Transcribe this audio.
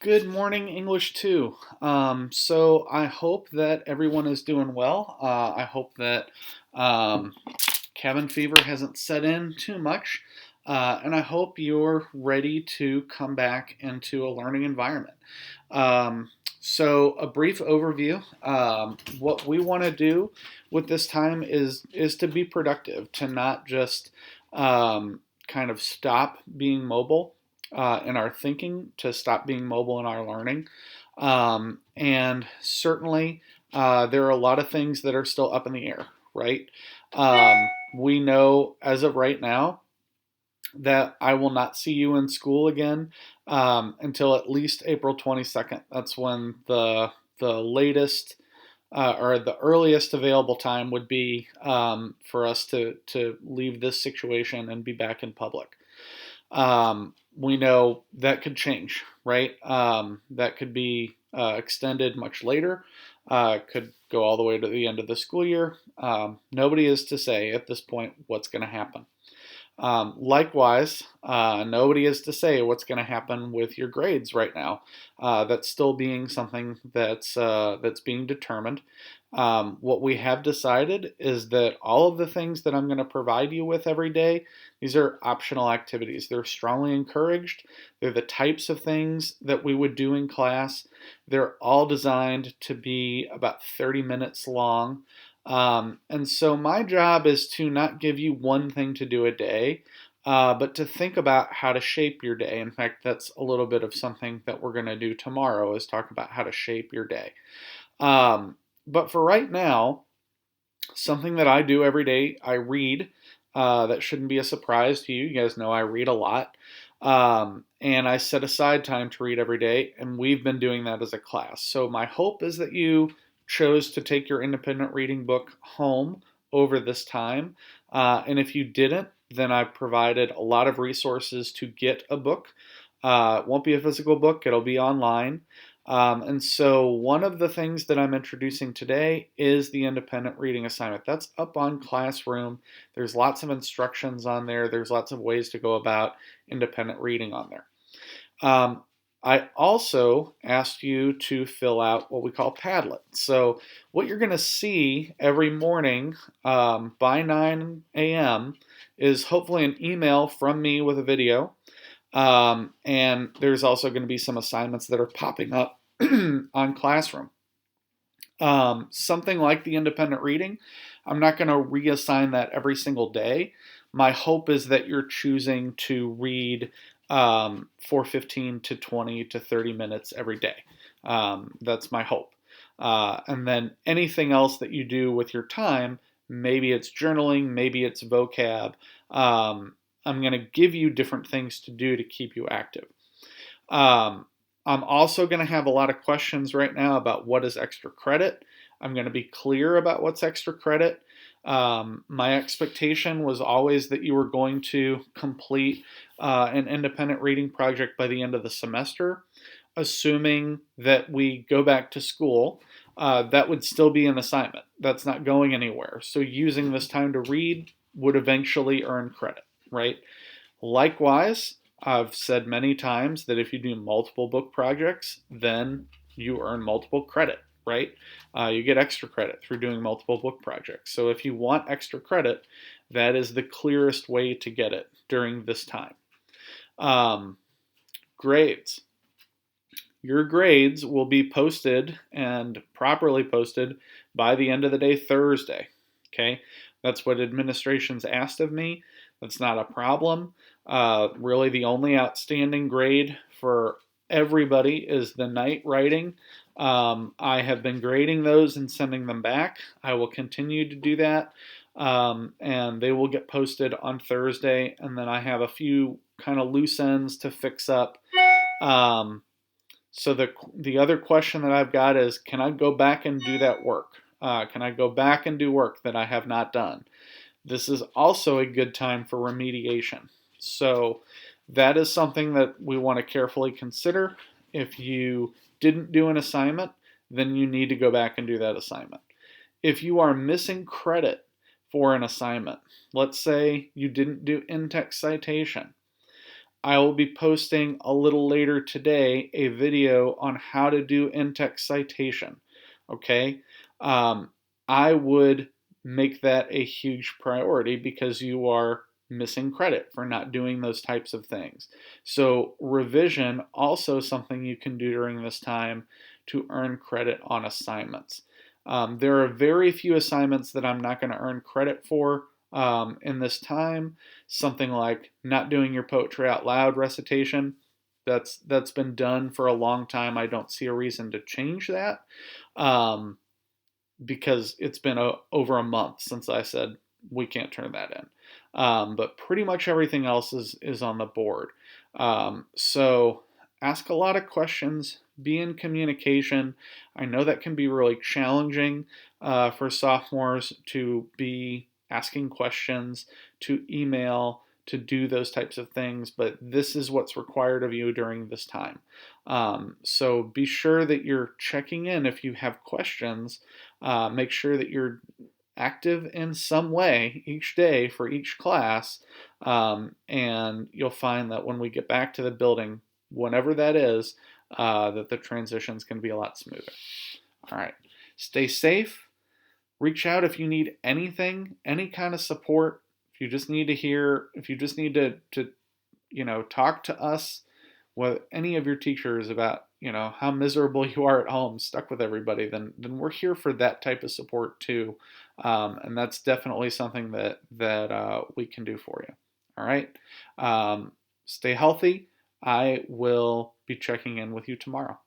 Good morning, English 2. So I hope that everyone is doing well. I hope that um, cabin fever hasn't set in too much. And I hope you're ready to come back into a learning environment. Um, so a brief overview. What we want to do with this time is to be productive, to not just kind of stop being mobile in our thinking, to stop being mobile in our learning. And certainly, there are a lot of things that are still up in the air, right? Um, we know as of right now that I will not see you in school again until at least April 22nd. That's when the latest or the earliest available time would be for us to leave this situation and be back in public. We know that could change, right? That could be extended much later, could go all the way to the end of the school year. Nobody is to say at this point what's going to happen. Likewise, nobody is to say what's going to happen with your grades right now. That's still being something that's being determined. What we have decided is that all of the things that I'm going to provide you with every day, these are optional activities. They're strongly encouraged. They're the types of things that we would do in class. They're all designed to be about 30 minutes long. And so my job is to not give you one thing to do a day, but to think about how to shape your day. In fact, that's a little bit of something that we're going to do tomorrow is talk about how to shape your day. But for right now, something that I do every day, I read. That shouldn't be a surprise to you. You guys know I read a lot. And I set aside time to read every day, and we've been doing that as a class. So my hope is that you chose to take your independent reading book home over this time. And if you didn't, then I've provided a lot of resources to get a book. It won't be a physical book, it'll be online. And so one of the things that I'm introducing today is the independent reading assignment. That's up on Classroom. There's lots of instructions on there. There's lots of ways to go about independent reading on there. I also asked you to fill out what we call Padlet. So what you're going to see every morning by 9 a.m. is hopefully an email from me with a video. And there's also going to be some assignments that are popping up on Classroom. Something like the independent reading, I'm not going to reassign that every single day. My hope is that you're choosing to read for 15 to 20 to 30 minutes every day. That's my hope. And then anything else that you do with your time, maybe it's journaling, maybe it's vocab. I'm going to give you different things to do to keep you active. I'm also going to have a lot of questions right now about what is extra credit. I'm going to be clear about what's extra credit. My expectation was always that you were going to complete an independent reading project by the end of the semester, assuming that we go back to school. That would still be an assignment. That's not going anywhere. So using this time to read would eventually earn credit, right? Likewise, I've said many times that if you do multiple book projects, then you earn multiple credit, right? You get extra credit through doing multiple book projects. So if you want extra credit, that is the clearest way to get it during this time. Grades. Your grades will be posted and properly posted by the end of the day Thursday. Okay, that's what administration's asked of me. That's not a problem. Really, the only outstanding grade for everybody is the night writing. I have been grading those and sending them back. I will continue to do that, and they will get posted on Thursday. And then I have a few kind of loose ends to fix up. So the other question that I've got is, can I go back and do that work? Can I go back and do work that I have not done? This is also a good time for remediation. So that is something that we want to carefully consider. If you didn't do an assignment, then you need to go back and do that assignment. If you are missing credit for an assignment, let's say you didn't do in-text citation, I will be posting a little later today a video on how to do in-text citation. Okay, I would make that a huge priority because you are missing credit for not doing those types of things. So revision also something you can do during this time to earn credit on assignments. There are very few assignments that I'm not going to earn credit for in this time. Something like not doing your poetry out loud recitation. That's been done for a long time. I don't see a reason to change that um, because it's been over a month since I said we can't turn that in. But pretty much everything else is on the board. So ask a lot of questions, be in communication. I know that can be really challenging for sophomores to be asking questions, to email, to do those types of things, but this is what's required of you during this time. So be sure that you're checking in if you have questions. Make sure that you're active in some way each day for each class, and you'll find that when we get back to the building, whenever that is, that the transitions can be a lot smoother. All right, stay safe. Reach out if you need anything, any kind of support. If you just need to hear, if you just need to talk to us with any of your teachers about how miserable you are at home, stuck with everybody, then we're here for that type of support too, and that's definitely something that we can do for you. All right, stay healthy. I will be checking in with you tomorrow.